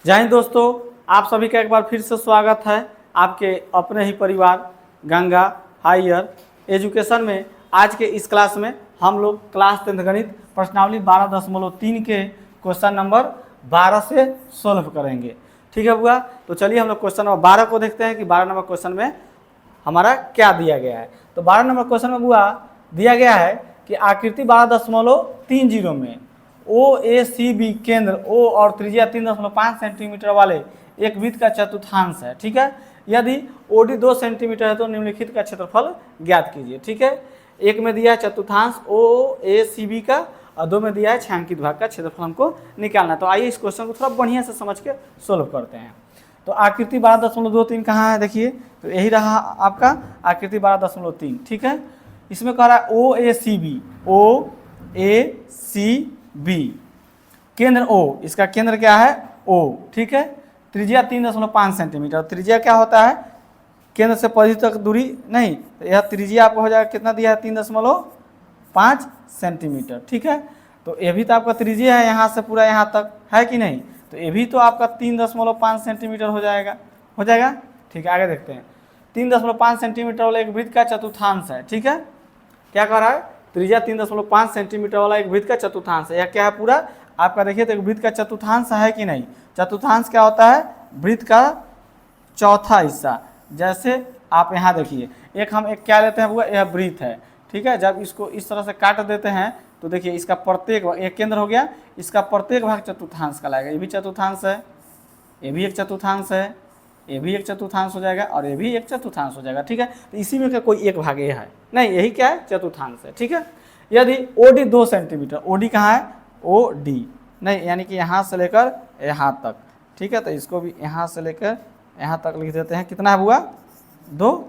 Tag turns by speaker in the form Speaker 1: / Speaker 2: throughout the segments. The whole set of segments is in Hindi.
Speaker 1: जय हिंद दोस्तों, आप सभी का एक बार फिर से स्वागत है आपके अपने ही परिवार गंगा हायर एजुकेशन में। आज के इस क्लास में हम लोग क्लास 10th गणित प्रश्नावली 12.3 के क्वेश्चन नंबर 12 से सोल्व करेंगे। ठीक है बुआ, तो चलिए हम लोग क्वेश्चन नंबर 12 को देखते हैं कि 12 नंबर क्वेश्चन में हमारा क्या दिया गया है। तो 12 नंबर क्वेश्चन में बुआ दिया गया है कि आकृति 12.30 में OACB केंद्र O और त्रिज्या 3.5 सेंटीमीटर वाले एक वृत्त का चतुर्थांश है। ठीक है, यदि OD 2 सेंटीमीटर है तो निम्नलिखित का क्षेत्रफल ज्ञात कीजिए। ठीक है, एक में दिया है चतुर्थांश OACB का और दो में दिया है छायांकित भाग का क्षेत्रफल हमको निकालना है। तो आइए इस क्वेश्चन को थोड़ा बढ़िया से समझ के सोल्व करते हैं। तो आकृति 12.23 कहाँ है, देखिए तो यही रहा आपका आकृति 12.3। ठीक है, इसमें कह रहा है OACB केंद्र O, इसका केंद्र क्या है O। ठीक है, त्रिज्या 3.5 सेंटीमीटर। त्रिज्या क्या होता है, केंद्र से परिधि तक दूरी नहीं, तो यह त्रिज्या आपको हो जाएगा कितना दिया है 3.5 सेंटीमीटर। ठीक है, तो ये भी तो आपका त्रिज्या है यहाँ से पूरा यहाँ तक, है कि नहीं, तो ये भी तो आपका 3.5 सेंटीमीटर हो जाएगा। ठीक है, आगे देखते हैं। 3.5 सेंटीमीटर वाला एक वृत्त का चतुर्थांश है। ठीक है, क्या कह रहा है, त्रिज्या 3.5 सेंटीमीटर वाला एक वृत्त का चतुर्थांश है। यह क्या है पूरा आपका, देखिए तो एक वृत्त का चतुर्थांश है कि नहीं। चतुर्थांश क्या होता है, वृत्त का चौथा हिस्सा। जैसे आप यहाँ देखिए हम एक क्या लेते हैं वो, यह वृत्त है। ठीक है, जब इसको इस तरह से काट देते हैं तो देखिए इसका प्रत्येक भाग, एक केंद्र हो गया, इसका प्रत्येक भाग चतुर्थांश का लगेगा। ये भी चतुर्थांश है, ये भी एक चतुर्थांश है, ये भी एक चतुर्थांश हो जाएगा और ये भी एक चतुर्थांश हो जाएगा। ठीक है, तो इसी में का कोई एक भाग ये है नहीं, यही क्या है चतुर्थांश है। ठीक है, यदि OD 2 सेंटीमीटर, OD कहाँ है OD नहीं, यानी कि यहाँ से लेकर यहाँ तक। ठीक है, तो इसको भी यहाँ से लेकर यहाँ तक लिख देते हैं, कितना है हुआ 2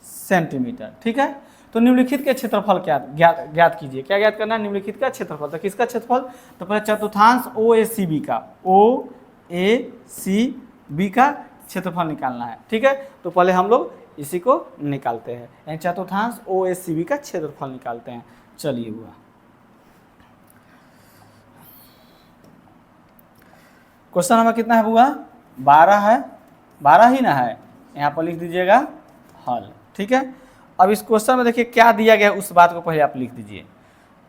Speaker 1: सेंटीमीटर। ठीक है, तो निम्नलिखित के क्षेत्रफल क्या ज्ञात कीजिए। क्या ज्ञात करना है, निम्नलिखित का क्षेत्रफल। तो किसका क्षेत्रफल, तो पहले चतुर्थांश OACB का, OACB का क्षेत्रफल निकालना है। ठीक है, तो पहले हम लोग इसी को निकालते हैं, यानी चतुर्थांश OACB का क्षेत्रफल निकालते हैं। चलिए हुआ, क्वेश्चन नंबर कितना है बुआ, 12 है, 12 ही ना है, यहाँ पर लिख दीजिएगा हल। ठीक है, अब इस क्वेश्चन में देखिए क्या दिया गया उस बात को पहले आप लिख दीजिए।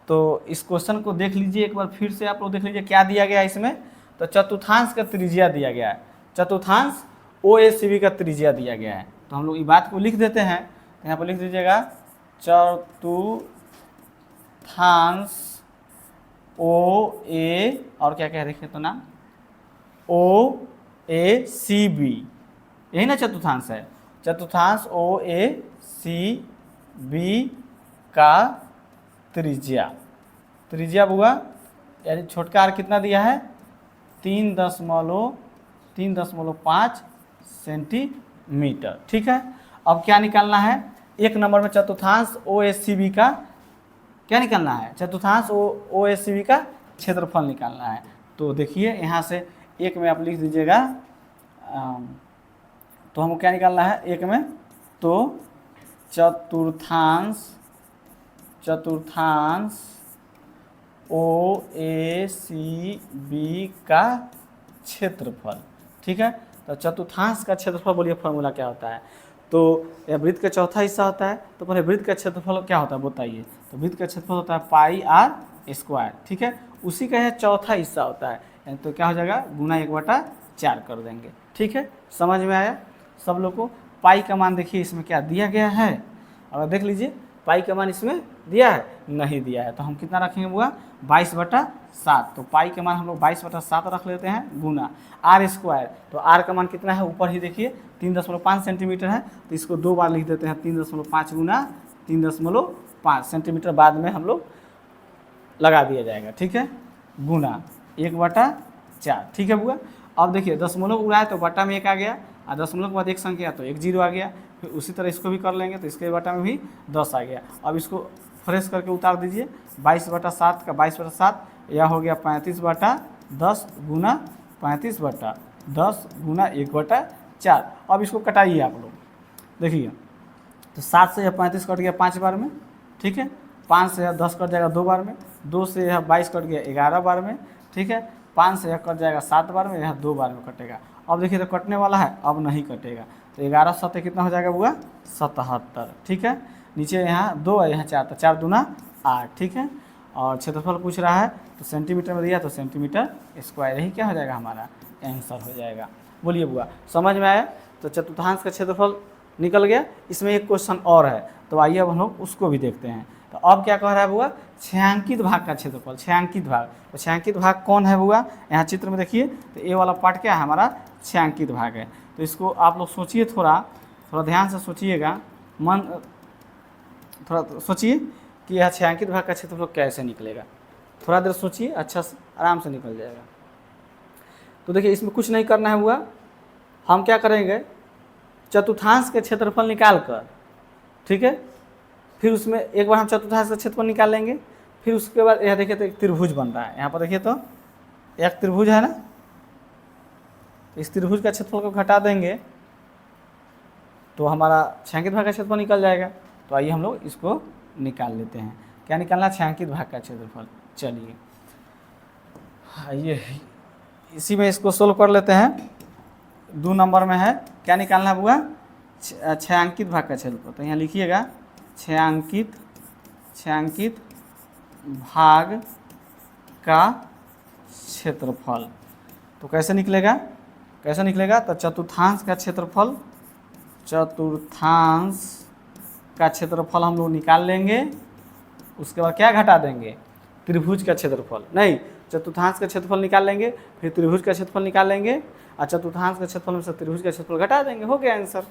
Speaker 1: तो इस क्वेश्चन को देख लीजिए एक बार फिर से, आप लोग देख लीजिए क्या दिया गया है इसमें। तो चतुर्थांश का त्रिज्या दिया गया है, चतुर्थांश OACB का त्रिज्या दिया गया है। तो हम लोग इस बात को लिख देते हैं, यहाँ पर लिख दीजिएगा चतुर्थांश OA और क्या क्या देखिए तो नाम OACB, यही ना चतुर्थांश है, चतुर्थांश OACB का त्रिज्या बुआ, यानी छोटका आर कितना दिया है 3.5 सेंटीमीटर। ठीक है, अब क्या निकालना है, एक नंबर में चतुर्थांश OACB का क्या निकालना है, चतुर्थांश OACB का क्षेत्रफल निकालना है। तो देखिए यहाँ से एक में आप लिख दीजिएगा, तो हमको क्या निकालना है एक में, तो चतुर्थांश OACB का क्षेत्रफल। ठीक है, तो चतुर्थांश का क्षेत्रफल बोलिए फॉर्मूला क्या होता है, तो यह वृत्त का चौथा हिस्सा होता है। तो पहले वृत्त का क्षेत्रफल क्या होता है बताइए, तो वृत्त का क्षेत्रफल होता है πr²। ठीक है, उसी का यह चौथा हिस्सा होता है, तो क्या हो जाएगा गुना 1/4 कर देंगे। ठीक है, समझ में आया सब लोग को। पाई का मान देखिए इसमें क्या दिया गया है, अगर देख लीजिए पाई का मान इसमें दिया है नहीं दिया है, तो हम कितना रखेंगे बुआ 22/7। तो पाई का मान हम लोग 22/7 रख लेते हैं गुना r²। तो r का मान कितना है ऊपर ही देखिए 3.5 सेंटीमीटर है, तो इसको 2 बार लिख देते हैं, 3.5 गुना 3.5 सेंटीमीटर बाद में हम लोग लगा दिया जाएगा। ठीक है, गुना 1/4। ठीक है बुआ, अब देखिए दशमलव उड़ाए तो बटा में 1 आ गया, और दशमलव के बाद एक संख्या तो 1 0 आ गया। फिर उसी तरह इसको भी कर लेंगे, तो इसके बटा में भी 10 आ गया। अब इसको फ्रेश करके उतार दीजिए, 22/7 का 22/7 यह हो गया 35/10 गुना 35/10 गुना 1/4। अब इसको कटाइए आप लोग, देखिए तो 7 से यह 35 कट गया 5 बार में। ठीक है, 5 से यह 10 कट जाएगा 2 बार में, 2 से यह 22 कट गया 11 बार में। ठीक है, 5 से यह कट जाएगा 7 बार में, यह 2 बार में कटेगा। अब देखिए तो कटने वाला है, अब नहीं कटेगा। तो 11 7 कितना हो जाएगा बुआ? 77। ठीक है, नीचे यहाँ 2 है, यहाँ 4, तो 4 दूना 8। ठीक है, और क्षेत्रफल पूछ रहा है तो सेंटीमीटर में दिया तो सेंटीमीटर स्क्वायर, यही क्या हो जाएगा हमारा आंसर हो जाएगा। बोलिए बुआ समझ में आया? तो चतुर्थांश का क्षेत्रफल निकल गया। इसमें एक क्वेश्चन और है, तो आइए अब हम लोग उसको भी देखते हैं। तो अब क्या कह रहा है बुआ? छायांकित भाग का क्षेत्रफल। छायांकित भाग, तो छायांकित भाग कौन है बुआ? यहाँ चित्र में देखिए, तो ये वाला पार्ट क्या है हमारा? छायांकित भाग है। तो इसको आप लोग सोचिए, थोड़ा ध्यान से सोचिएगा, मन थोड़ा सोचिए कि यह छायांकित भाग का क्षेत्रफल कैसे निकलेगा। थोड़ा देर सोचिए, अच्छा आराम से निकल जाएगा। तो देखिए इसमें कुछ नहीं करना है हुआ, हम क्या करेंगे, चतुर्थांश के क्षेत्रफल निकाल कर, ठीक है, फिर उसमें एक बार हम चतुर्थांश का क्षेत्रफल निकाल लेंगे। फिर उसके बाद यह देखिए तो एक त्रिभुज बन रहा है, यहाँ पर देखिए तो एक त्रिभुज है ना, तो इस त्रिभुज का क्षेत्रफल को घटा देंगे तो हमारा छायांकित भाग का क्षेत्रफल निकल जाएगा। तो आइए हम लोग इसको निकाल लेते हैं। क्या निकालना? छायांकित भाग का क्षेत्रफल। चलिए आइए इसी में इसको सोल्व कर लेते हैं। 2 नंबर में है, क्या निकालना हुआ? छायांकित भाग का क्षेत्रफल। तो यहाँ लिखिएगा छायांकित भाग का क्षेत्रफल। तो कैसे निकलेगा? तो चतुर्थांश का क्षेत्रफल हम लोग निकाल लेंगे। उसके बाद क्या घटा देंगे? त्रिभुज का क्षेत्रफल। नहीं, चतुर्थांश का क्षेत्रफल निकाल लेंगे, फिर त्रिभुज का क्षेत्रफल निकाल लेंगे, और चतुर्थांश का क्षेत्रफल में से त्रिभुज का क्षेत्रफल घटा देंगे, हो गया आंसर।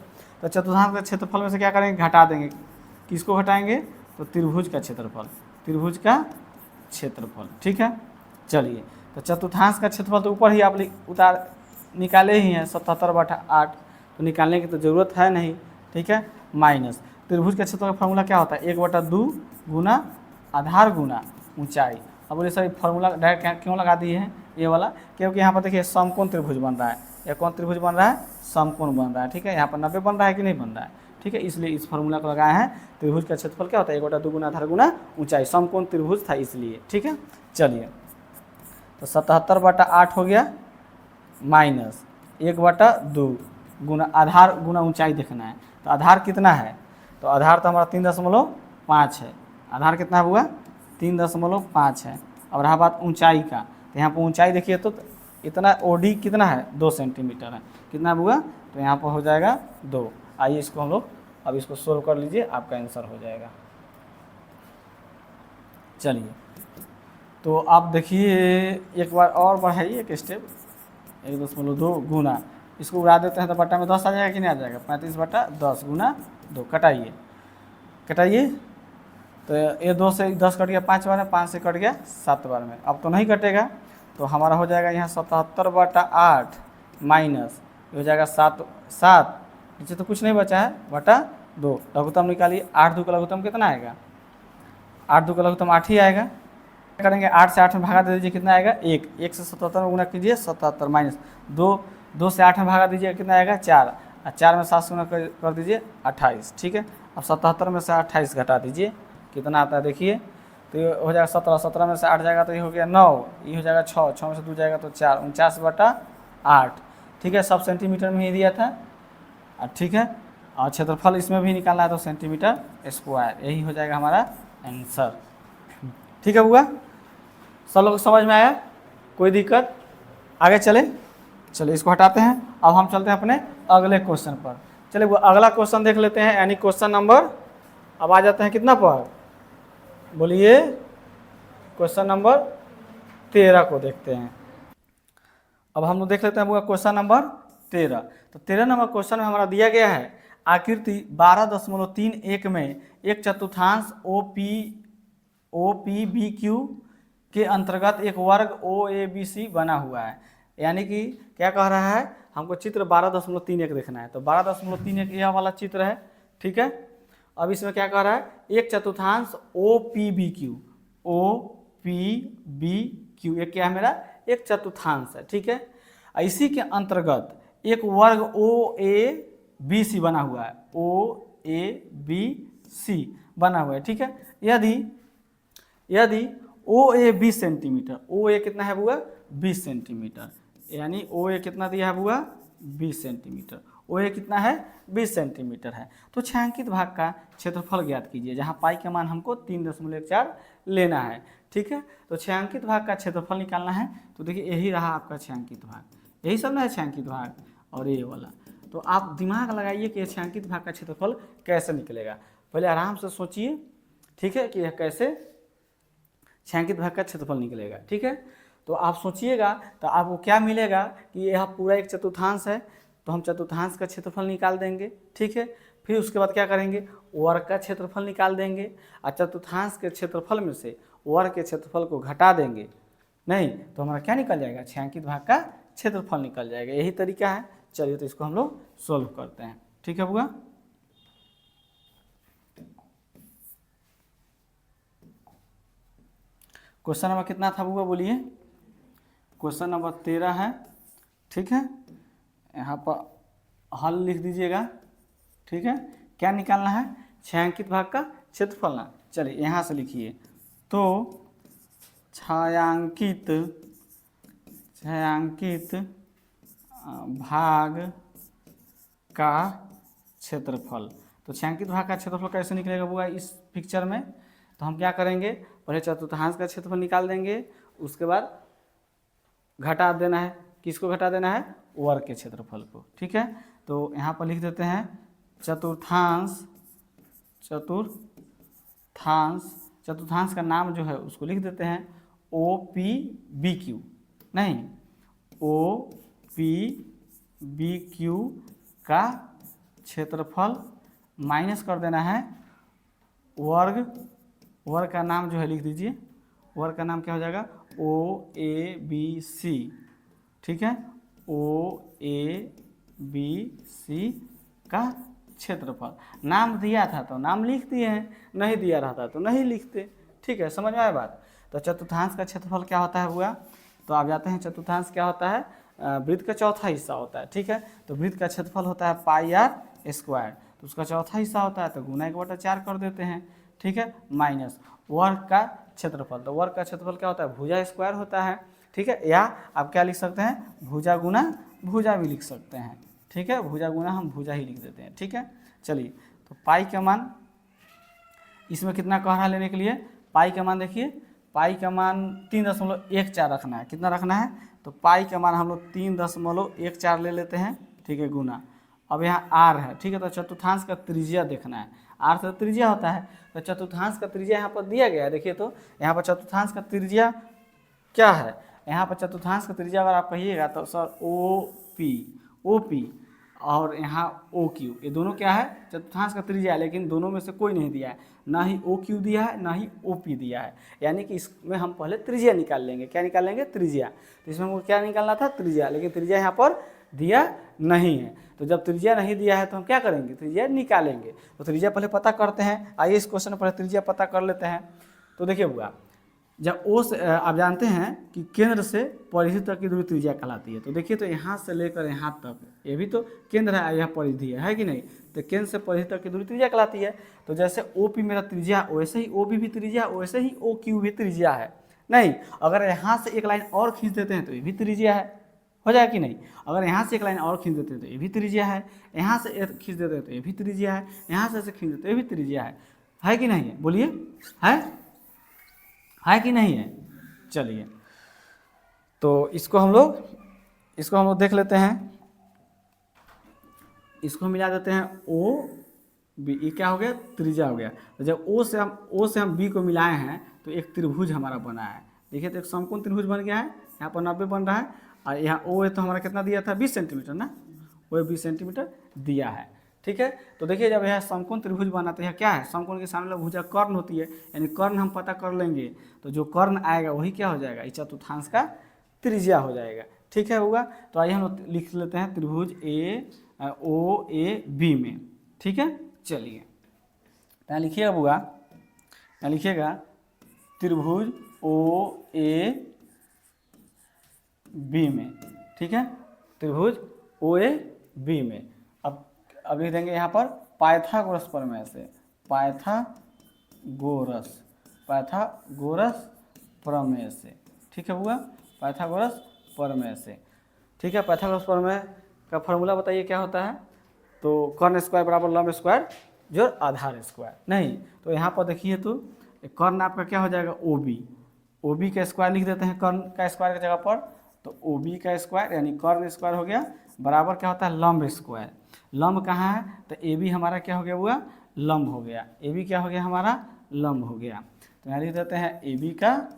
Speaker 1: तो चतुर्थांश का क्षेत्रफल में से क्या करेंगे? घटा देंगे। किसको घटाएंगे? तो त्रिभुज का क्षेत्रफल। ठीक है, चलिए तो चतुर्थांश का क्षेत्रफल तो ऊपर ही आप निकाले ही हैं 77/8, तो निकालने की तो ज़रूरत है नहीं। ठीक है, माइनस त्रिभुज का क्षेत्रफल का फॉर्मूला क्या होता है? 1/2 गुना आधार गुना ऊंचाई। अब बोले सर फॉर्मूला डायरेक्ट क्यों लगा दिए हैं ये वाला? क्योंकि यहाँ पर देखिए समकोण त्रिभुज बन रहा है। या कौन त्रिभुज बन रहा है? समकोण बन रहा है। ठीक है, यहाँ पर 90 बन रहा है कि नहीं बन रहा है? ठीक है, इसलिए इस फॉर्मूला को लगाए हैं। त्रिभुज का क्षेत्रफल क्या होता है? 1/2 गुना आधार गुना ऊंचाई, समकोण त्रिभुज था इसलिए। ठीक है, चलिए तो 77/8 हो गया, माइनस 1/2 गुना आधार गुना ऊंचाई देखना है। तो आधार कितना है? तो आधार तो हमारा 3.5 है। आधार कितना हुआ? 3.5 है। और रहा बात ऊंचाई का, तो यहाँ पर ऊंचाई देखिए तो इतना ओडी कितना है? 2 सेंटीमीटर है। कितना हुआ? तो यहाँ पर हो जाएगा 2। आइए इसको हम लोग अब इसको सोल्व कर लीजिए, आपका आंसर हो जाएगा। चलिए तो आप देखिए एक बार और बढ़ाइए एक स्टेप, 1.2 गुना, इसको उड़ा देते हैं तो बट्टा में 10 आ जाएगा कि नहीं आ जाएगा? 35/10 गुना 2। कटाइए तो ये 2 से 10 कट गया 5 बार में, 5 से कट गया 7 बार में। अब तो नहीं कटेगा, तो हमारा हो जाएगा यहाँ 77/8 माइनस हो जाएगा 7 नीचे तो कुछ नहीं बचा है, /2। लघुत्तम निकालिए, 8 2 का लघुत्तम कितना आएगा? 8 2 का लघुत्तम 8 ही आएगा। क्या करेंगे? 8 से 8 में भागा दे दीजिए, कितना आएगा? 1 से 77 में गुना कीजिए, 77 माइनस 2 से 8 में भागा दीजिए, कितना आएगा? 4, और 4 में 7 से गुना कर दीजिए, 28। ठीक है, अब 77 में से 28 घटा दीजिए, कितना आता है देखिए, तो ये हो जाएगा 17 में से 8 जाएगा तो ये हो गया 9, ये हो जाएगा 6 में से 2 जाएगा तो 4, 49/8। ठीक है, सब सेंटीमीटर में ही दिया था। ठीक है, और क्षेत्रफल इसमें भी निकालना है तो सेंटीमीटर स्क्वायर, यही हो जाएगा हमारा आंसर। ठीक है हुआ, सब लोग समझ में आया? कोई दिक्कत? आगे चलिए इसको हटाते हैं। अब हम चलते हैं अपने अगले क्वेश्चन पर। चलिए वो अगला क्वेश्चन देख लेते हैं, यानी क्वेश्चन नंबर, अब आ जाते हैं कितना पर? बोलिए, क्वेश्चन नंबर 13 को देखते हैं। अब हम लोग देख लेते हैं वो क्वेश्चन नंबर 13। तो 13 नंबर क्वेश्चन में हमारा दिया गया है आकृति 12.31 में एक चतुर्थांश OPBQ के अंतर्गत एक वर्ग OABC बना हुआ है। यानी कि क्या कह रहा है, हमको चित्र 12.31 देखना है। तो 12.31 यह वाला चित्र है। ठीक है, अब इसमें क्या कह रहा है? एक चतुर्थांश OPBQ एक क्या है मेरा? एक चतुर्थांश है। ठीक है, इसी के अंतर्गत एक वर्ग OABC बना हुआ है। OABC बना हुआ है। ठीक है, यदि OA 20 सेंटीमीटर, OA कितना है हुआ? 20 सेंटीमीटर, यानी ओ ए कितना दिया है बुआ 20 सेंटीमीटर, ओ ए कितना है 20 सेंटीमीटर है। तो छायांकित भाग का क्षेत्रफल ज्ञात कीजिए, जहाँ पाई का मान हमको 3.14 लेना है। ठीक है, तो छायांकित भाग का क्षेत्रफल निकालना है। तो देखिए यही रहा आपका छायांकित भाग, यही सब ना है छायांकित भाग और ये वाला। तो आप दिमाग लगाइए कि छायांकित भाग का क्षेत्रफल कैसे निकलेगा, पहले आराम से सोचिए। ठीक है, कि यह कैसे छायांकित भाग का क्षेत्रफल निकलेगा। ठीक है, तो आप सोचिएगा तो आपको क्या मिलेगा कि यह पूरा एक चतुर्थांश है, तो हम चतुर्थांश का क्षेत्रफल निकाल देंगे। ठीक है, फिर उसके बाद क्या करेंगे, वर्ग का क्षेत्रफल निकाल देंगे, और चतुर्थांश के क्षेत्रफल में से वर्ग के क्षेत्रफल को घटा देंगे, नहीं तो हमारा क्या निकल जाएगा, छायांकित भाग का क्षेत्रफल निकल जाएगा। यही तरीका है। चलिए तो इसको हम लोग सोल्व करते हैं। ठीक है बुआ, क्वेश्चन नंबर कितना था बुआ बोलिए, क्वेश्चन नंबर 13 है। ठीक है, यहाँ पर हल लिख दीजिएगा। ठीक है, क्या निकालना है, छायांकित भाग का क्षेत्रफल ना। चलिए यहाँ से लिखिए, तो छायांकित भाग का क्षेत्रफल। तो छायांकित भाग का क्षेत्रफल कैसे निकलेगा बुआ इस पिक्चर में, तो हम क्या करेंगे, पहले चतुर्थांश का क्षेत्रफल निकाल देंगे, उसके बाद घटा देना है, किसको घटा देना है, वर्ग के क्षेत्रफल को। ठीक है, तो यहाँ पर लिख देते हैं चतुर्थांश का नाम जो है उसको लिख देते हैं OPBQ, नहीं OPBQ का क्षेत्रफल माइनस कर देना है वर्ग का नाम जो है लिख दीजिए, वर्ग का नाम क्या हो जाएगा OABC। ठीक है, OABC का क्षेत्रफल। नाम दिया था तो नाम लिख दिए हैं, नहीं दिया रहता तो नहीं लिखते। ठीक है, समझ में आया बात। तो चतुर्थांश का क्षेत्रफल क्या होता है हुआ, तो आप जाते हैं चतुर्थांश क्या होता है, वृत्त का चौथा हिस्सा होता है। ठीक है, तो वृत्त का क्षेत्रफल होता है πr², तो उसका चौथा हिस्सा होता है, तो गुना 1/4 कर देते हैं। ठीक है, माइनस वर्ग का क्षेत्रफल, तो वर्ग का क्षेत्रफल क्या होता है, भुजा स्क्वायर होता है। ठीक है, या आप क्या लिख सकते हैं, भुजा गुना भुजा भी लिख सकते हैं। ठीक है, भुजा गुना हम भुजा ही लिख देते हैं। ठीक है, चलिए तो पाई का मान इसमें कितना कह रहा है लेने के लिए, पाई का मान देखिए, पाई का मान 3.14 रखना है। कितना रखना है, तो पाई का मान हम लोग 3.14 ले लेते हैं। ठीक है, गुना, अब यहाँ आर है। ठीक है, तो चतुर्थांश का त्रिज्या देखना है, आर से त्रिज्या होता है, तो चतुर्थांश का त्रिज्या यहाँ पर दिया गया है। देखिए तो यहाँ पर चतुर्थांश का त्रिज्या क्या है, यहाँ पर चतुर्थांश का त्रिज्या अगर आप कहिएगा तो सर OP और यहाँ OQ, ये दोनों क्या है, चतुर्थांश का त्रिज्या है, लेकिन दोनों में से कोई नहीं दिया है, ना ही OQ दिया है ना ही OP दिया है। यानी कि इसमें हम पहले त्रिज्या निकाल लेंगे। क्या निकाल लेंगे, त्रिज्या। तो इसमें हमको क्या निकालना था, त्रिज्या, लेकिन त्रिज्या यहाँ पर दिया नहीं है। तो जब त्रिज्या नहीं दिया है तो हम क्या करेंगे, त्रिज्या निकालेंगे। तो त्रिज्या पहले पता करते हैं, आइए इस क्वेश्चन में पहले त्रिज्या पता कर लेते हैं। तो देखिए हुआ, जब ओ से आप जानते हैं कि केंद्र से परिधि तक की दूरी त्रिज्या कहलाती है। तो देखिए तो यहाँ से लेकर यहाँ तक, ये भी तो केंद्र है, यह परिधि है कि नहीं, तो केंद्र से परिधि तक की दूरी त्रिज्या कहलाती है। तो जैसे OP मेरा त्रिज्या, वैसे ही OB भी त्रिज्या, वैसे ही OQ भी त्रिज्या है। नहीं, अगर यहाँ से एक लाइन और खींच देते हैं तो ये भी त्रिज्या है, हो जाए कि नहीं। अगर यहाँ से एक लाइन और खींच देते हैं तो ये भी त्रिज्या है, यहाँ से एक खींच देते हैं तो ये भी त्रिज्या है, यहाँ से ऐसे खींच देते हैं ये भी त्रिज्या है कि नहीं है, बोलिए, है कि नहीं है। चलिए तो इसको हम लोग देख लेते हैं, इसको मिला देते हैं OB, ये क्या हो गया, त्रिज्या हो गया। तो जब O से हम B को मिलाए हैं तो एक त्रिभुज हमारा बना है। देखिए तो एक समकोण त्रिभुज बन गया है, यहाँ पर 90 बन रहा है, और यहाँ O है तो हमारा कितना दिया था, 20 सेंटीमीटर ना, वो 20 सेंटीमीटर दिया है। ठीक है, तो देखिए जब यह समकोण त्रिभुज बना तो यह क्या है, समकोण के सामने भुजा कर्ण होती है, यानी कर्ण हम पता कर लेंगे, तो जो कर्ण आएगा वही क्या हो जाएगा, इस चतुर्थांश का त्रिज्या हो जाएगा। ठीक है होगा, तो आइए हम लोग लिख लेते हैं त्रिभुज OAB में। ठीक है, चलिए यहाँ लिखिएगा बुआ, यहाँ लिखिएगा त्रिभुज OAB में। ठीक है, त्रिभुज OAB में अब लिख देंगे यहाँ पर पाइथागोरस प्रमेय से, पाइथागोरस प्रमेय से। ठीक है बुआ, पाइथागोरस प्रमेय से। ठीक है, पाइथागोरस प्रमेय का फॉर्मूला बताइए क्या होता है। तो कर्ण स्क्वायर बराबर लंब स्क्वायर जो आधार स्क्वायर। नहीं तो यहाँ पर देखिए तो कर्ण आपका क्या हो जाएगा ओ बी का स्क्वायर लिख देते हैं कर्ण का स्क्वायर की जगह पर। तो ओ बी का स्क्वायर यानी कर्ण स्क्वायर हो गया बराबर क्या होता है लंब स्क्वायर। लंब कहाँ है तो ए बी हमारा क्या हो गया हुआ लंब हो गया। ए बी क्या हो गया हमारा लंब हो गया। तो यहाँ लिख देते हैं ए बी का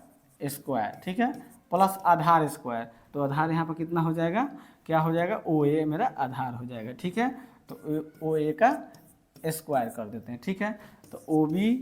Speaker 1: स्क्वायर। ठीक है, प्लस आधार स्क्वायर। तो आधार यहाँ पर कितना हो जाएगा क्या हो जाएगा ओ ए मेरा आधार हो जाएगा। ठीक है, तो ओ ए का स्क्वायर कर देते हैं। ठीक है, तो ओ बी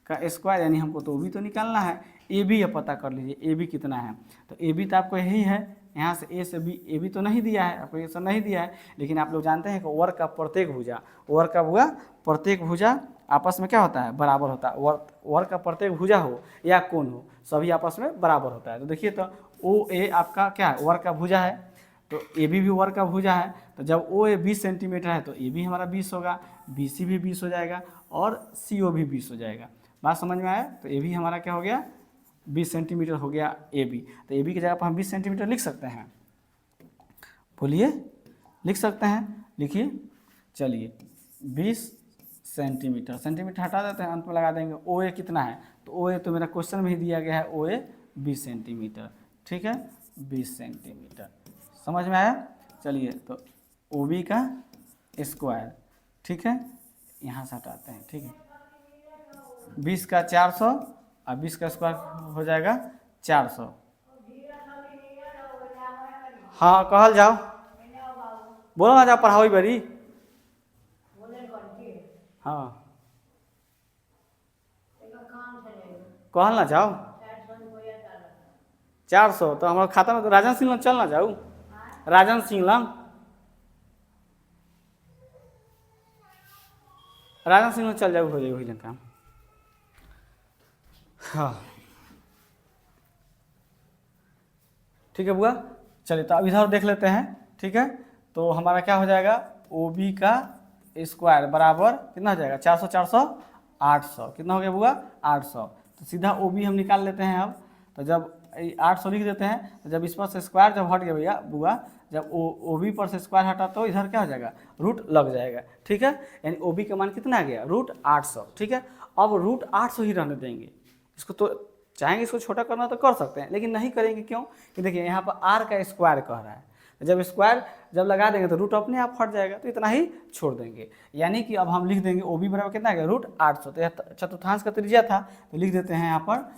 Speaker 1: का स्क्वायर यानी हमको तो ओ बी तो निकालना है, ए बी अब पता कर लीजिए ए बी कितना है। तो ए बी तो आपको यही है, यहाँ से ए से बी, ए बी तो नहीं दिया है आपको, ये सब नहीं दिया है। लेकिन आप लोग जानते हैं कि वर्ग का प्रत्येक भुजा, वर्ग का हुआ प्रत्येक भुजा आपस में क्या होता है बराबर होता है। वर्ग का प्रत्येक भुजा हो या कोण हो सभी आपस में बराबर होता है। तो देखिए तो ओ ए आपका क्या है वर्ग का भुजा है, तो ए बी भी वर्ग का भुजा है। तो जब ओ ए 20 सेंटीमीटर है तो ए बी हमारा 20 होगा, बी सी भी 20 हो जाएगा और सी ओ भी 20 हो जाएगा। बात समझ में आया। तो ए बी हमारा क्या हो गया 20 सेंटीमीटर हो गया ए बी। तो ए बी की जगह पर हम 20 सेंटीमीटर लिख सकते हैं, बोलिए लिख सकते हैं, लिखिए चलिए 20 सेंटीमीटर। सेंटीमीटर हटा देते हैं, अंत में लगा देंगे ओ ए कितना है। तो ओ ए तो मेरा क्वेश्चन में ही दिया गया है ओ ए 20 सेंटीमीटर। ठीक है 20 सेंटीमीटर, समझ में आया। चलिए तो ओ बी का स्क्वायर। ठीक है, यहाँ से हटाते हैं। ठीक है 20 का 400 और 20 का स्क्वायर हो जाएगा 400। हाँ कहल जाओ, बोलो ना जाओ पढ़ाओ बड़ी। हाँ कहल ना जाओ 400। तो हमारे खाता में तो राजन सिंह लंग चल ना जाऊ, राजन सिंह लंग, राजन सिंह लंग चल जाऊ हो जाए वही जन काम। हाँ ठीक है बुआ, चलिए तो अब इधर देख लेते हैं। ठीक है, तो हमारा क्या हो जाएगा ओ बी का स्क्वायर बराबर कितना हो जाएगा 400 400 800। कितना हो गया बुआ 800। तो सीधा ओ बी हम निकाल लेते हैं। अब तो जब 800 लिख देते हैं, तो जब इस पर से स्क्वायर जब हट गया भैया बुआ, जब ओ बी पर से स्क्वायर हटा तो इधर क्या हो जाएगा रूट लग जाएगा। ठीक है, यानी ओ बी का मान कितना आ गया √800। ठीक है, अब √800 ही रहने देंगे इसको। तो चाहेंगे इसको छोटा करना तो कर सकते हैं, लेकिन नहीं करेंगे। क्यों कि देखिए यहाँ पर आर का स्क्वायर कह रहा है, जब स्क्वायर जब लगा देंगे तो रूट अपने आप हट जाएगा, तो इतना ही छोड़ देंगे। यानी कि अब हम लिख देंगे ओ बी बराबर कितना आ गया √800। तो यह चतुर्थांश का त्रिज्या था, तो लिख देते हैं यहाँ पर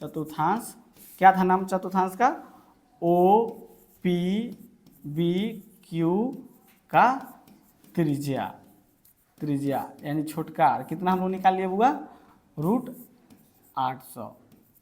Speaker 1: चतुर्थांश क्या था नाम चतुर्थांश का ओ पी बी क्यू का त्रिज्या यानी छोटका कितना हम लोग निकाल लिए बुआ √800।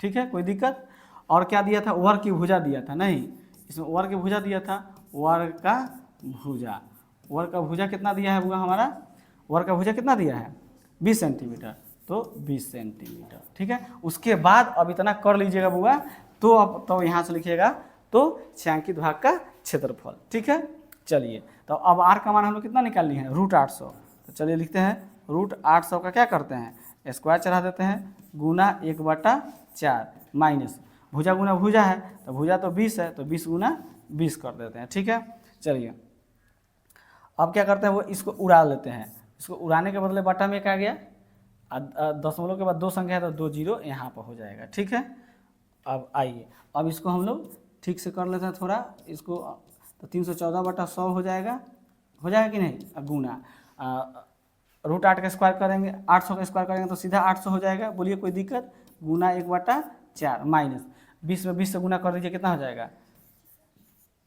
Speaker 1: ठीक है, कोई दिक्कत। और क्या दिया था वर्ग की भुजा दिया था, नहीं इसमें वर्ग की भुजा दिया था, वर्ग का भुजा कितना दिया है बुआ हमारा, वर्ग का भुजा कितना दिया है 20 सेंटीमीटर। तो 20 सेंटीमीटर। ठीक है, उसके बाद अब इतना कर लीजिएगा बुआ। तो अब तो यहाँ से लिखिएगा तो छायांकित भाग का क्षेत्रफल। ठीक है, चलिए तो अब आर का मान हम लोग कितना निकाल लिए हैं √800। तो चलिए लिखते हैं √800 का क्या करते हैं स्क्वायर चढ़ा देते हैं गुना 1/4 माइनस भुजा गुना भुजा है, तो भुजा तो 20 है तो 20 गुना 20 कर देते हैं। ठीक है, चलिए अब क्या करते हैं वो इसको उड़ा लेते हैं। इसको उड़ाने के बदले बटा में क्या आ गया दशमलव के बाद 2 संख्या है तो 2 जीरो यहाँ पर हो जाएगा। ठीक है, अब आइए अब इसको हम लोग ठीक से कर लेते हैं थोड़ा इसको। तो 314/100 हो जाएगा कि नहीं, गुना √8 का स्क्वायर करेंगे 800 का स्क्वायर करेंगे तो सीधा 800 हो जाएगा। बोलिए कोई दिक्कत, गुना 1/4 माइनस 20 में 20 से गुना कर दीजिए कितना हो जाएगा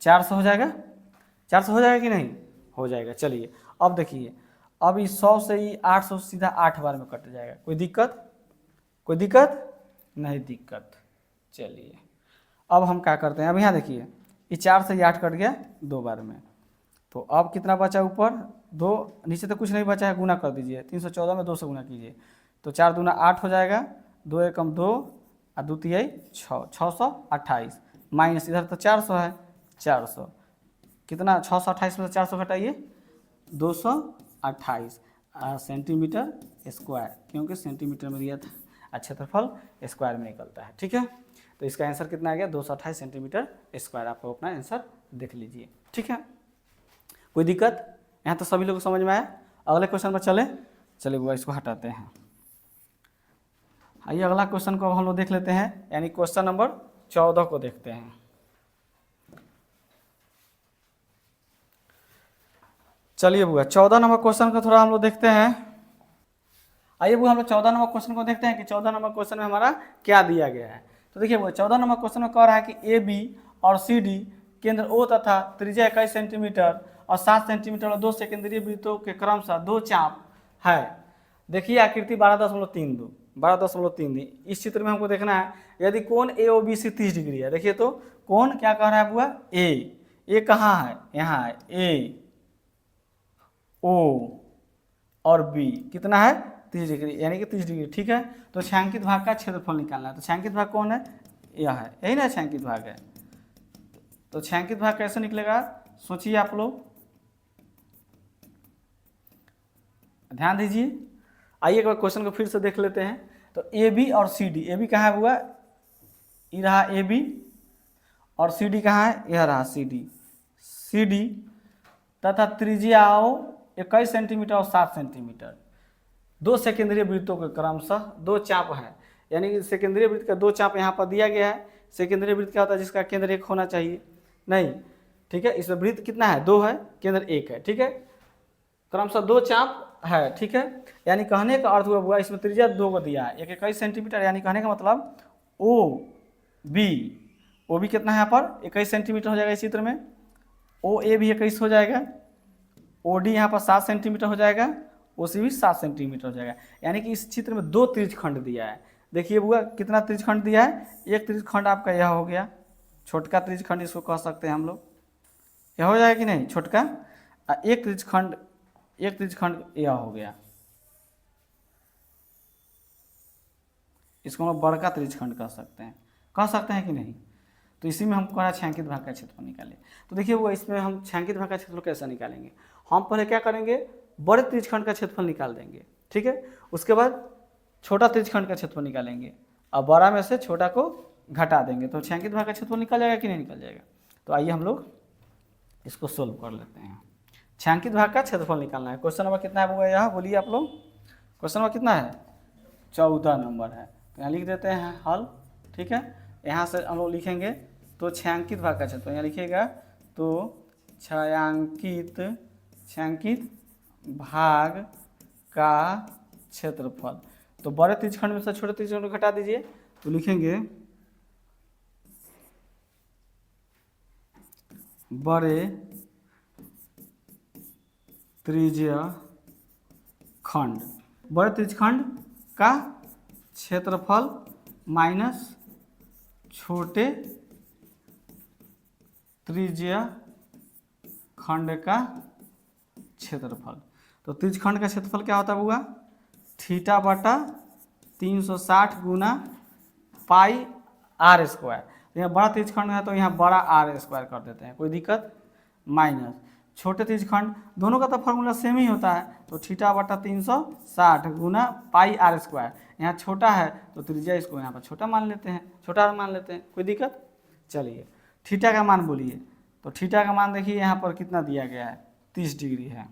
Speaker 1: 400 हो जाएगा। 400 हो जाएगा कि नहीं हो जाएगा। चलिए अब देखिए अब इस 100 से ही 800 सीधा 8 बार में कट जाएगा। कोई दिक्कत नहीं दिक्कत। चलिए अब हम क्या करते हैं, अब यहाँ देखिए ये 4 से 8 कट गया 2 बार में। तो अब कितना बचा ऊपर 2, नीचे तो कुछ नहीं बचा है, गुना कर दीजिए 314 में 2 से गुना कीजिए तो 4 दूना 8 हो जाएगा, 2 एकम 2 और 2 तिहाई 6, 628 माइनस इधर तो 400 है 400 कितना 628 में से 400 घटाइए 228 सेंटीमीटर स्क्वायर, क्योंकि सेंटीमीटर में दिया था क्षेत्रफल स्क्वायर में निकलता है। ठीक है, तो इसका आंसर कितना आ गया 228 सेंटीमीटर स्क्वायर। आप लोग अपना आंसर देख लीजिए, ठीक है। कोई दिक्कत यहाँ तो सभी लोग को समझ में आया। अगले क्वेश्चन पर चले बुआ इसको हटाते हैं। आइए अगला क्वेश्चन को अब हम लोग देख लेते हैं, यानी क्वेश्चन नंबर 14 को देखते हैं। चलिए बुआ 14 नंबर क्वेश्चन को थोड़ा हम लोग देखते हैं। आइए बुआ हम लोग 14 नंबर क्वेश्चन को देखते हैं कि 14 नंबर क्वेश्चन में हमारा क्या दिया गया है। तो देखिए बुआ 14 नंबर क्वेश्चन में कह रहा है कि ए बी और सी डी केंद्र O तथा त्रिज्या 21 सेंटीमीटर और 7 सेंटीमीटर और 2 सेकेंडरी वृत्तों के क्रमशः 2 चाप है। देखिए आकृति 12.32 इस चित्र में हमको देखना है यदि कोण AOBC 30 डिग्री है। देखिए तो कोण क्या कह रहा है बुआ ए कहाँ है, यहाँ है A O और B कितना है 30 डिग्री, यानी कि 30 डिग्री, ठीक है। तो छायांकित भाग का क्षेत्रफल निकालना है। तो छायांकित भाग कौन है, यह है, यही ना छायांकित भाग है। तो छायांकित भाग कैसे निकलेगा सोचिए आप लोग, ध्यान दीजिए। आइए एक बार क्वेश्चन को फिर से देख लेते हैं। तो ए बी और सी डी, ए बी कहाँ है हुआ, ये रहा ए बी, और सी डी कहाँ है, यह रहा सी डी। सी डी तथा त्रिज्याओं 21 सेंटीमीटर और 7 सेंटीमीटर, 2 सेकेंद्रीय वृत्तों के क्रमशः 2 चाप है। यानी कि सेकेंद्रीय वृत्त का 2 चाप यहाँ पर दिया गया है। सेकेंद्रीय वृत्त क्या होता है, जिसका केंद्र 1 होना चाहिए, नहीं, ठीक है। इसमें वृत्त कितना है, 2 है, केंद्र 1 है, ठीक है। क्रमशः 2 चाप है, ठीक है। यानी कहने का अर्थ हुआ इसमें त्रिज्या 2 को दिया है, एक 21 सेंटीमीटर, यानी कहने का मतलब ओ बी कितना है यहाँ पर 21 सेंटीमीटर हो जाएगा इस चित्र में। ओ ए भी 21 हो जाएगा, ओ डी यहाँ पर 7 सेंटीमीटर हो जाएगा, ओ सी भी 7 सेंटीमीटर हो जाएगा। यानी कि इस चित्र में 2 त्रिज्यखंड दिया है। देखिए बुआ कितना त्रिज्यखंड दिया है, एक त्रिज्यखंड आपका यह हो गया, छोटका त्रिज्यखंड इसको कह सकते हैं हम लोग, यह हो जाएगा कि नहीं छोटका, एक त्रिज्यखंड यह हो गया, इसको हम बड़का त्रिज्यखंड कह सकते हैं कि नहीं। तो इसी में हम कह रहे हैं छायांकित भाग का क्षेत्रफल निकालें। तो देखिए वो इसमें हम छायांकित भाग का क्षेत्रफल कैसे निकालेंगे, हम पहले क्या करेंगे, बड़े त्रिज्यखंड का क्षेत्रफल निकाल देंगे, ठीक है। उसके बाद छोटा त्रिज्यखंड का क्षेत्रफल निकालेंगे और बड़ा में से छोटा को घटा देंगे, तो छायांकित भाग का क्षेत्रफल निकल जाएगा कि नहीं निकल जाएगा। तो आइए हम लोग इसको सोल्व कर लेते हैं। छायांकित भाग का क्षेत्रफल निकालना है। क्वेश्चन नंबर कितना है वो यहाँ बोलिए आप लोग, क्वेश्चन नंबर कितना है 14 नंबर है। तो यहाँ लिख देते हैं हल, ठीक है। यहाँ से हम लोग लिखेंगे तो छायांकित भाग का क्षेत्रफल, यहाँ लिखिएगा तो छायांकित भाग का क्षेत्रफल। तो बड़े त्रिज्यखंड में से छोटे त्रिज्यखंड को घटा दीजिए, तो लिखेंगे बड़े त्रिज्यखंड, बड़े त्रिज्यखंड का क्षेत्रफल माइनस छोटे त्रिज्यखंड का क्षेत्रफल। तो त्रिज्यखंड का क्षेत्रफल क्या होता हुआ, थीटा बटा 360 गुना पाई आर स्क्वायर। यहाँ बड़ा त्रिज्यखंड है तो यहाँ बड़ा आर स्क्वायर कर देते हैं, कोई दिक्कत, माइनस छोटे त्रिज्यखंड, दोनों का तो फॉर्मूला सेम ही होता है। तो थीटा बटा 360 गुना पाई आर स्क्वायर, यहाँ छोटा है तो त्रिज्या इसको यहाँ पर छोटा मान लेते हैं, कोई दिक्कत। चलिए थीटा का मान बोलिए, तो थीटा का मान देखिए यहाँ पर कितना दिया गया है 30 डिग्री है।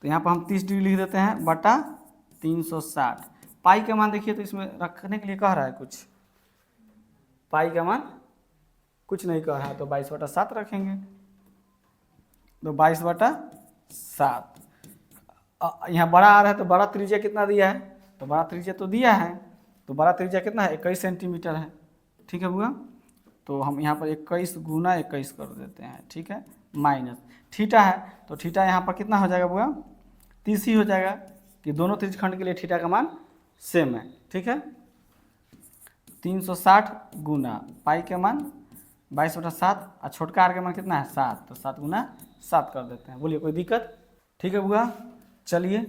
Speaker 1: तो यहाँ पर हम 30 डिग्री लिख देते हैं बटा 360। पाई का मान देखिए तो इसमें रखने के लिए कह रहा है कुछ, पाई का मान कुछ नहीं कह रहा है, तो 22/7 रखेंगे। तो 22/7, यहाँ बड़ा आ रहा है तो बड़ा त्रिज्या कितना दिया है, तो बड़ा त्रिज्या तो दिया है, तो बड़ा त्रिज्या कितना है 21 सेंटीमीटर है, ठीक है बुआ। तो हम यहाँ पर 21 गुना 21 कर देते हैं, ठीक है, माइनस थीटा है तो थीटा यहाँ पर कितना हो जाएगा बुआ 30 ही हो जाएगा, कि दोनों त्रिज्यखंड के लिए थीटा का मान सेम है, ठीक है। 360 गुना पाई के मान 22/7 और छोटका आर के मान कितना है 7, तो 7 गुना 7 कर देते हैं, बोलिए कोई दिक्कत, ठीक है बुआ। चलिए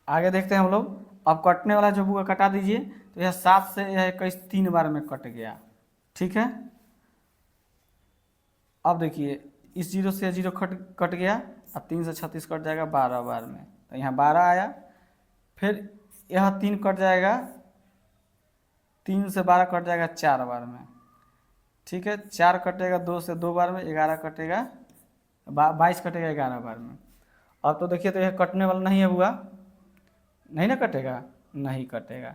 Speaker 1: आगे देखते हैं हम लोग। अब कटने वाला जो बुआ कटा दीजिए, तो यह 7 से यह 21 3 बार में कट गया, ठीक है। अब देखिए इस 0 से 0 कट गया, अब 3 से 36 कट जाएगा 12 बार में, तो यहाँ 12 आया, फिर यह 3 कट जाएगा 3 से 12 कट जाएगा 4 बार में, ठीक है। 4 कटेगा 2 से 2 बार में, 11 कटेगा 22 कटेगा 11 बार में। अब तो देखिए तो यह कटने वाला नहीं है हुआ, नहीं ना कटेगा, नहीं कटेगा।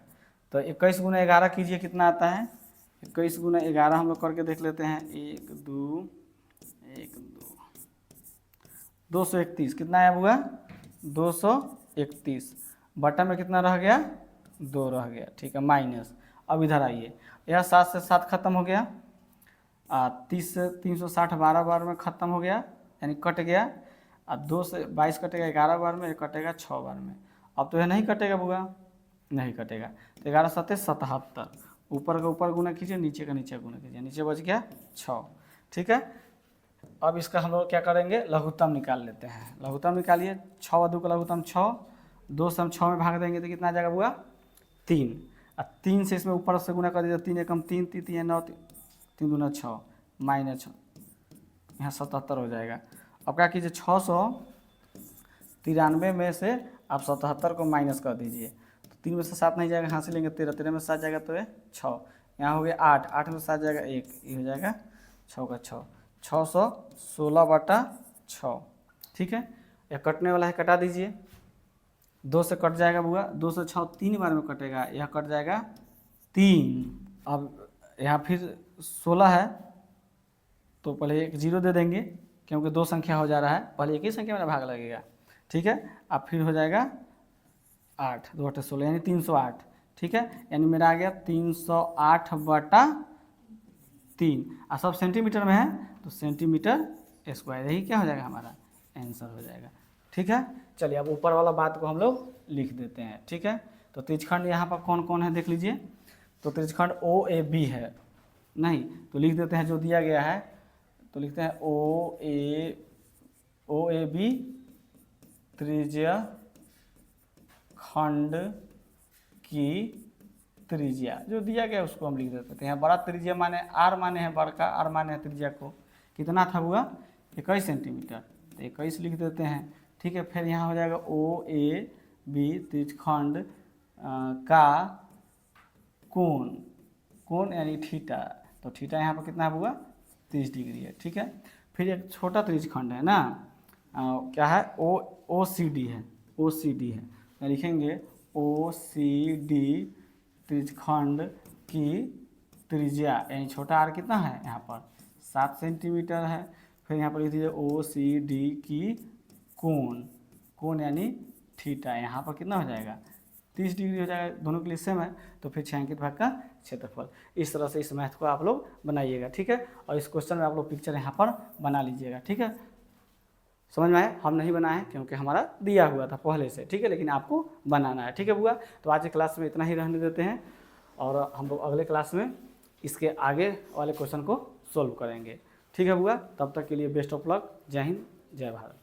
Speaker 1: तो 21 गुना 11 कीजिए, कितना आता है? 21 गुना 11 हम लोग करके देख लेते हैं। 1 2 1 2 231, कितना आया हुआ? 231। बटन में कितना रह गया? 2 रह गया, ठीक है, माइनस। अब इधर आइए, यह 7 से 7 खत्म हो गया, 30 से 360 12 बार में ख़त्म हो गया, यानी कट गया। 2 से 22 कटेगा 11 बार में, कटेगा 6 बार में। अब तो यह नहीं कटेगा बुआ, नहीं कटेगा। तो 11 7 77, ऊपर का ऊपर गुना कीजिए, नीचे का नीचे गुना कीजिए, नीचे बच गया 6, ठीक है। अब इसका हम लोग क्या करेंगे? लघुत्तम निकाल लेते हैं। लघुत्तम निकालिए, 6 2 का लघुत्तम 6, 2 से हम 6 में भाग देंगे तो कितना आ जाएगा बुआ? 3। और 3 से इसमें ऊपर से गुना कर दीजिए, 3 एकम 3 3 3 9 3 दूना 6 माइनस 6, यहाँ 77 हो जाएगा। अब क्या कीजिए, 693 में से आप 77 को माइनस कर दीजिए, तो 3 में से 7 नहीं जाएगा, यहाँ से लेंगे 13, 13 में से 7 जाएगा तो ये 6, यहाँ हो गया 8, 8 में से 7 जाएगा 1, ये हो जाएगा 6 का 6, 616/6, ठीक है। यह कटने वाला है, कटा दीजिए। 2 से कट जाएगा बुआ, 2 से 6 3 बार में कटेगा, यह कट जाएगा 3। अब यहाँ फिर 16 है, तो पहले एक 0 दे देंगे, क्योंकि 2 संख्या हो जा रहा है, पहले एक ही संख्या में भाग लगेगा, ठीक है। अब फिर हो जाएगा 8, 2 8 16, यानी 308, ठीक है। यानी मेरा आ गया 308/3। और सब सेंटीमीटर में है, तो सेंटीमीटर स्क्वायर, यही क्या हो जाएगा? हमारा आंसर हो जाएगा, ठीक है। चलिए अब ऊपर वाला बात को हम लोग लिख देते हैं, ठीक है। तो त्रिज्यखंड यहाँ पर कौन कौन है देख लीजिए। तो त्रिज्यखंड OAB है, नहीं तो लिख देते हैं जो दिया गया है, तो लिखते हैं OAB त्रिज्यखंड की त्रिज्या जो दिया गया उसको हम लिख देते हैं। बड़ा त्रिज्या माने R माने है बड़का, R माने है त्रिज्या को, कितना था हुआ? 21 सेंटीमीटर, तो 21 लिख देते हैं, ठीक है। फिर यहाँ हो जाएगा OAB त्रिज्यखंड का कोण, कोण यानी थीटा, तो थीटा यहाँ पर कितना हुआ? 30 डिग्री है, ठीक है। फिर एक छोटा त्रिज्यखंड है ना, क्या है? OCD है, OCD है, तो लिखेंगे OCD त्रिज्यखंड की त्रिज्या, यानी छोटा r कितना है? यहाँ पर 7 सेंटीमीटर है। फिर यहाँ पर लिख दीजिए OCD की कोण, कोण यानी थीटा, यहाँ पर कितना हो जाएगा? 30 डिग्री हो जाएगा, दोनों के लिए सेम है। तो फिर छायांकित भाग का क्षेत्रफल, इस तरह से इस मैथ को आप लोग बनाइएगा, ठीक है। और इस क्वेश्चन में आप लोग पिक्चर यहाँ पर बना लीजिएगा, ठीक है। समझ में आया? हम नहीं बनाए क्योंकि हमारा दिया हुआ था पहले से, ठीक है, लेकिन आपको बनाना है, ठीक है बुआ। तो आज की क्लास में इतना ही रहने देते हैं, और हम लोग अगले क्लास में इसके आगे वाले क्वेश्चन को सोल्व करेंगे, ठीक है बुआ। तब तक के लिए बेस्ट ऑफ लक, जय हिंद, जय भारत।